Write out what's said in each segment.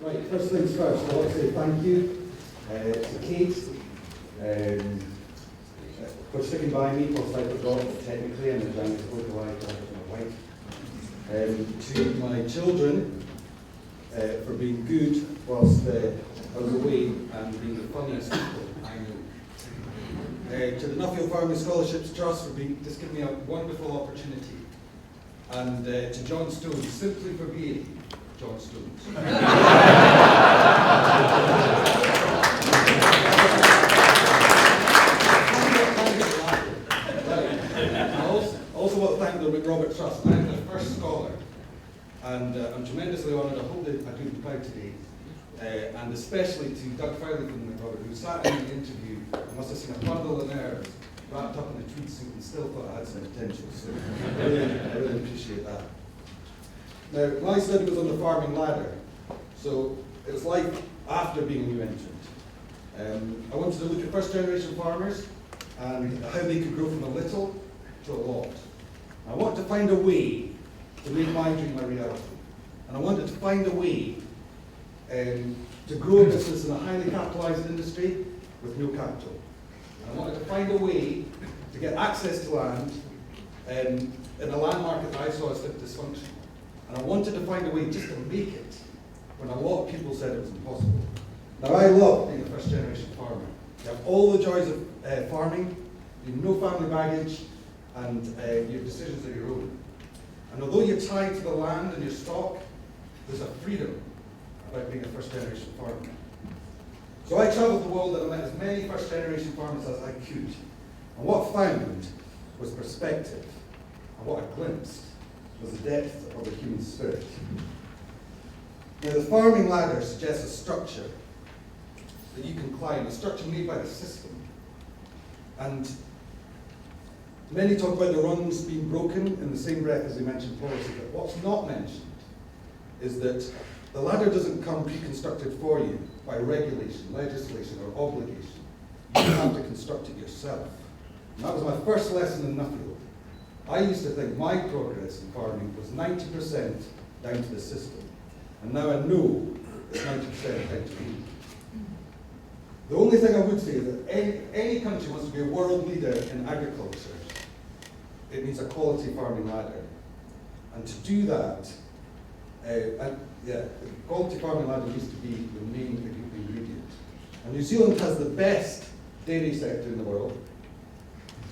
Right, first things first, I want to say thank you to Kate for sticking by me whilst I forgot technically and trying to vocalise my wife. To my children for being good whilst I was away and being the funniest people I know. To the Nuffield Farming Scholarships Trust for just giving me a wonderful opportunity. And to John Stones, simply for being John Stones. I also want to thank the McRobert Trust. I'm the first scholar, and I'm tremendously honoured. I hope that I do proud today, and especially to Doug Fowley from McRobert, who sat in the interview. I must have seen a bundle of nerves wrapped up in a tweed suit and still thought I had some potential. So I really appreciate that. Now, my study was on the farming ladder, so it was like after being a new entrant. I wanted to look at first generation farmers and how they could grow from a little to a lot. I wanted to find a way to make my dream a reality. And I wanted to find a way to grow a business in a highly capitalised industry with no capital. And I wanted to find a way to get access to land in a land market that I saw as dysfunctional. And I wanted to find a way just to make it when a lot of people said it was impossible. Now, I love being a first generation farmer. You have all the joys of farming, you have no family baggage, and your decisions are your own. And although you're tied to the land and your stock, there's a freedom about being a first generation farmer. So I travelled the world and I met as many first generation farmers as I could. And what I found was perspective. And what I glimpsed was the depth of the human spirit. Now, the farming ladder suggests a structure that you can climb, a structure made by the system. And many talk about the rungs being broken in the same breath as they mention policy, but what's not mentioned is that the ladder doesn't come pre-constructed for you by regulation, legislation, or obligation. You have to construct it yourself. And that was my first lesson in Nuffield. I used to think my progress in farming was 90% down to the system. And now I know it's 90% down to me. The only thing I would say is that any country wants to be a world leader in agriculture, it needs a quality farming ladder. And to do that, the quality farming ladder needs to be the main ingredient. And New Zealand has the best dairy sector in the world.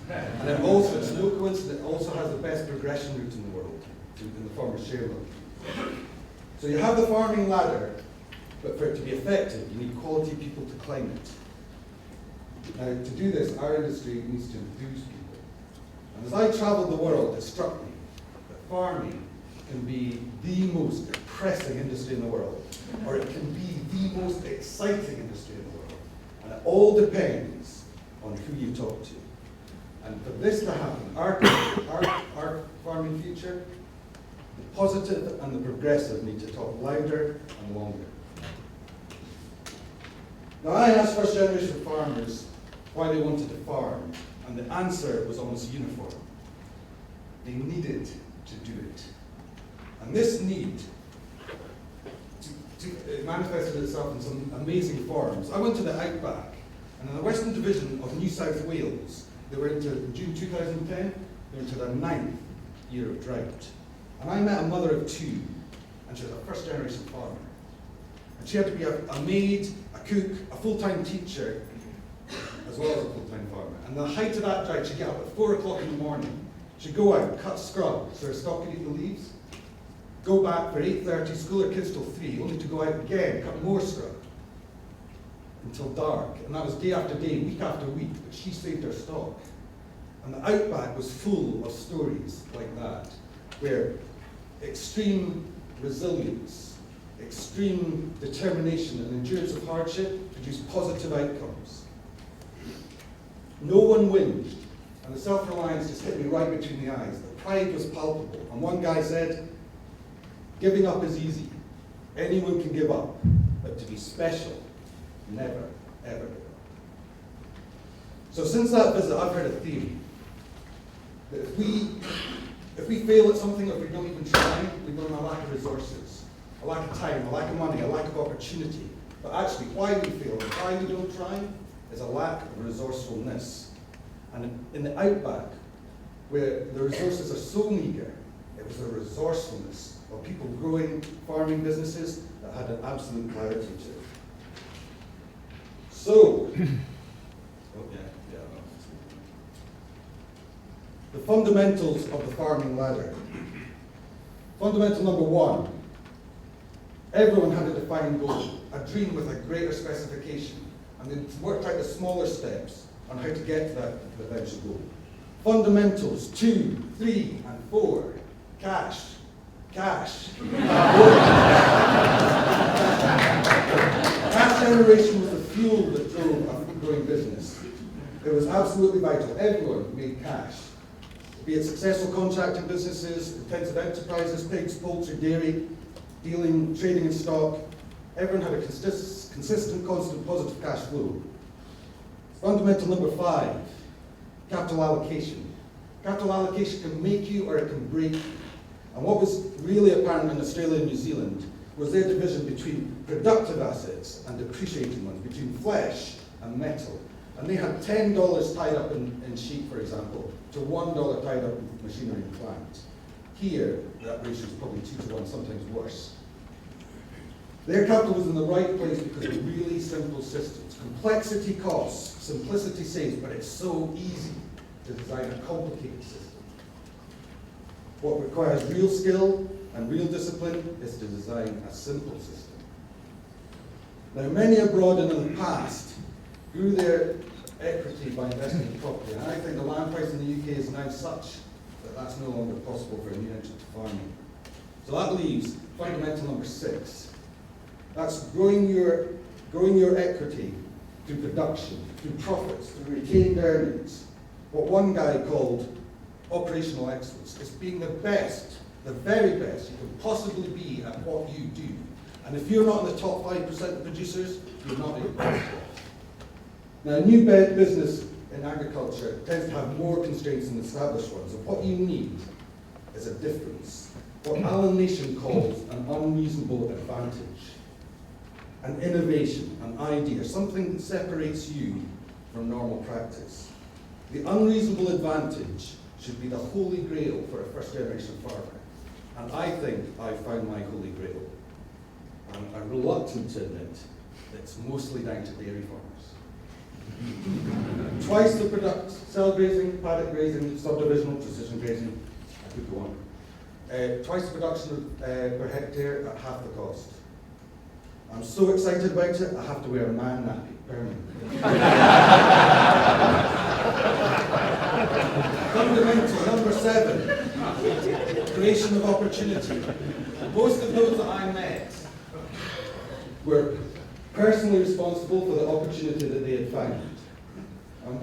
And it also, it's no coincidence, it also has the best progression route in the world, in the form of share milk. So you have the farming ladder, but for it to be effective, you need quality people to climb it. Now, to do this, our industry needs to enthuse people. And as I travelled the world, it struck me that farming can be the most depressing industry in the world, or it can be the most exciting industry in the world. And it all depends on who you talk to. And for this to happen, our farming future, the positive and the progressive need to talk louder and longer. Now, I asked first generation farmers why they wanted to farm, and the answer was almost uniform. They needed to do it. And this need it manifested itself in some amazing forms. I went to the Outback, and in the Western Division of New South Wales, they were into, in June 2010, they were into their 9th year of drought. And I met a mother of 2, and she was a first generation farmer. And she had to be a maid, a cook, a full-time teacher, as well as a full-time farmer. And the height of that drought, she'd get up at 4 o'clock in the morning. She'd go out, cut scrub, so her stock could eat the leaves, go back for 8:30, school her kids till 3, only to go out again, cut more scrub, until dark. And that was day after day, week after week, but she saved her stock. And the Outback was full of stories like that, where extreme resilience, extreme determination and endurance of hardship produced positive outcomes. No one whinged, and the self-reliance just hit me right between the eyes. The pride was palpable, and one guy said, "Giving up is easy. Anyone can give up, but to be special, never, ever give up." So since that visit, I've heard a theory that if we fail at something, or if we don't even try, we learn a lack of resources, a lack of time, a lack of money, a lack of opportunity. But actually, why we fail and why we don't try is a lack of resourcefulness. And in the outback, where the resources are so meagre, it was the resourcefulness of people growing farming businesses that had an absolute clarity to it. So, the fundamentals of the farming ladder. Fundamental number one, everyone had a defined goal, a dream with a greater specification, and they worked out the smaller steps on how to get to that eventual goal. Fundamentals 2, 3, and 4, cash. Cash generation was the fuel that drove a food-growing business. It was absolutely vital. Everyone made cash. Be it successful contracting businesses, intensive enterprises, pigs, poultry, dairy, dealing, trading in stock, everyone had a consistent, constant, positive cash flow. Fundamental number 5, capital allocation. Capital allocation can make you or it can break you. And what was really apparent in Australia and New Zealand was their division between productive assets and depreciating ones, between flesh and metal. And they had $10 tied up in sheep, for example, to $1 tied up in machinery and plant. Here, that ratio is probably 2 to 1, sometimes worse. Their capital was in the right place because of really simple systems. Complexity costs, simplicity saves, but it's so easy to design a complicated system. What requires real skill and real discipline is to design a simple system. Now, many abroad and in the past grew their equity by investing in property, and I think the land price in the UK is now such that that's no longer possible for a new entrant to farming. So that leaves fundamental number 6. That's growing your equity through production, through profits, through retained earnings. What one guy called operational excellence is being the best, the very best you can possibly be at what you do. And if you're not in the top 5% of producers, you're not in the Now, a new business in agriculture tends to have more constraints than established ones. And what you need is a difference. What Alan Nation calls an unreasonable advantage. An innovation, an idea, something that separates you from normal practice. The unreasonable advantage should be the holy grail for a first-generation farmer. And I think I found my holy grail. I'm reluctant to admit that it's mostly down to dairy farmers. Twice the product, cell grazing, paddock grazing, subdivisional, precision grazing, I could go on. Twice the production per hectare at half the cost. I'm so excited about it, I have to wear a man nappy permanently. Fundamental number 7, creation of opportunity. Most of those that I met were personally responsible for the opportunity that they had found. And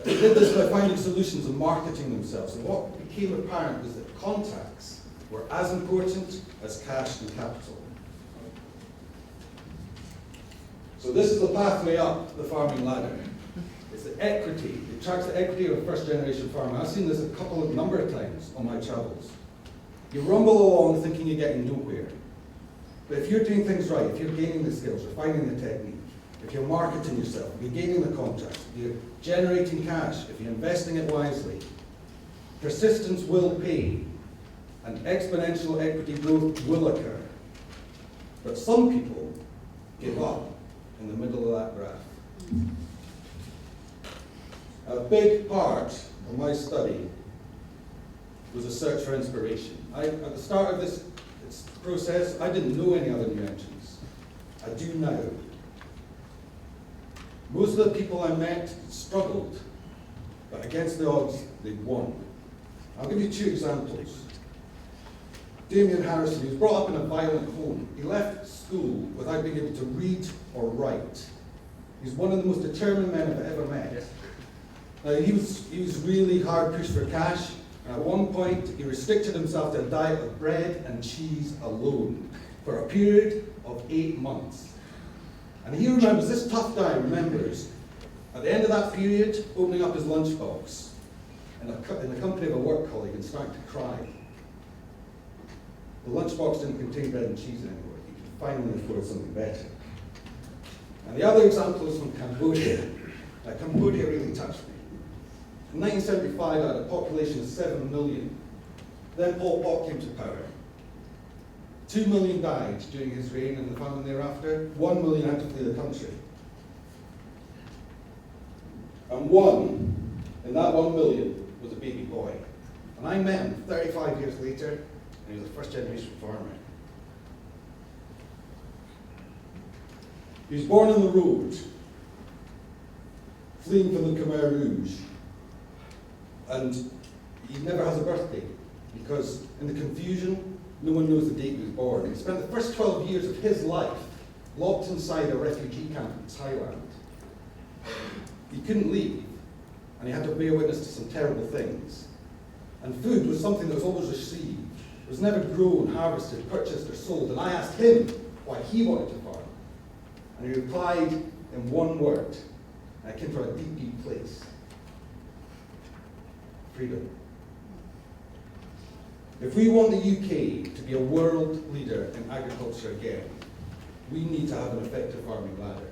they did this by finding solutions and marketing themselves. And what became apparent was that contacts were as important as cash and capital. So this is the pathway up the farming ladder. It's the equity. It tracks the equity of a first-generation farmer. I've seen this a number of times on my travels. You rumble along thinking you're getting nowhere. But if you're doing things right, if you're gaining the skills, refining the technique, if you're marketing yourself, if you're gaining the contracts, if you're generating cash, if you're investing it wisely, persistence will pay, and exponential equity growth will occur. But some people give up in the middle of that graph. A big part of my study was a search for inspiration. At the start of this process, I didn't know any other new entrants. I do now. Most of the people I met struggled, but against the odds, they won. I'll give you 2 examples. Damien Harrison, he was brought up in a violent home. He left school without being able to read or write. He's one of the most determined men I've ever met. He was really hard pushed for cash. And at one point, he restricted himself to a diet of bread and cheese alone for a period of 8 months. And he remembers, this tough guy remembers, at the end of that period, opening up his lunchbox in the company of a work colleague and starting to cry. The lunchbox didn't contain bread and cheese anymore. finally afford something better. And the other example is from Cambodia. Now, Cambodia really touched me. In 1975, I had a population of 7 million. Then Pol Pot came to power. 2 million died during his reign and the famine thereafter. 1 million had to flee the country. And in that 1 million, was a baby boy. And I met him 35 years later, and he was a first-generation farmer. He was born on the road, fleeing from the Khmer Rouge. And he never has a birthday, because in the confusion, no one knows the date he was born. He spent the first 12 years of his life locked inside a refugee camp in Thailand. He couldn't leave, and he had to bear witness to some terrible things. And food was something that was always received. It was never grown, harvested, purchased, or sold. And I asked him why he wanted to farm. And he replied in one word, and it came from a deep, deep place: freedom. If we want the UK to be a world leader in agriculture again, we need to have an effective farming ladder.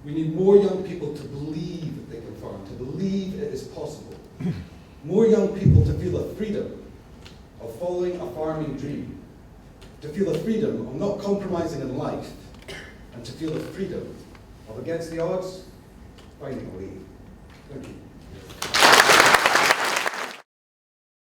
We need more young people to believe that they can farm, to believe it is possible. More young people to feel the freedom of following a farming dream, to feel the freedom of not compromising in life, and to feel the freedom of, against the odds, finding a way. Thank you.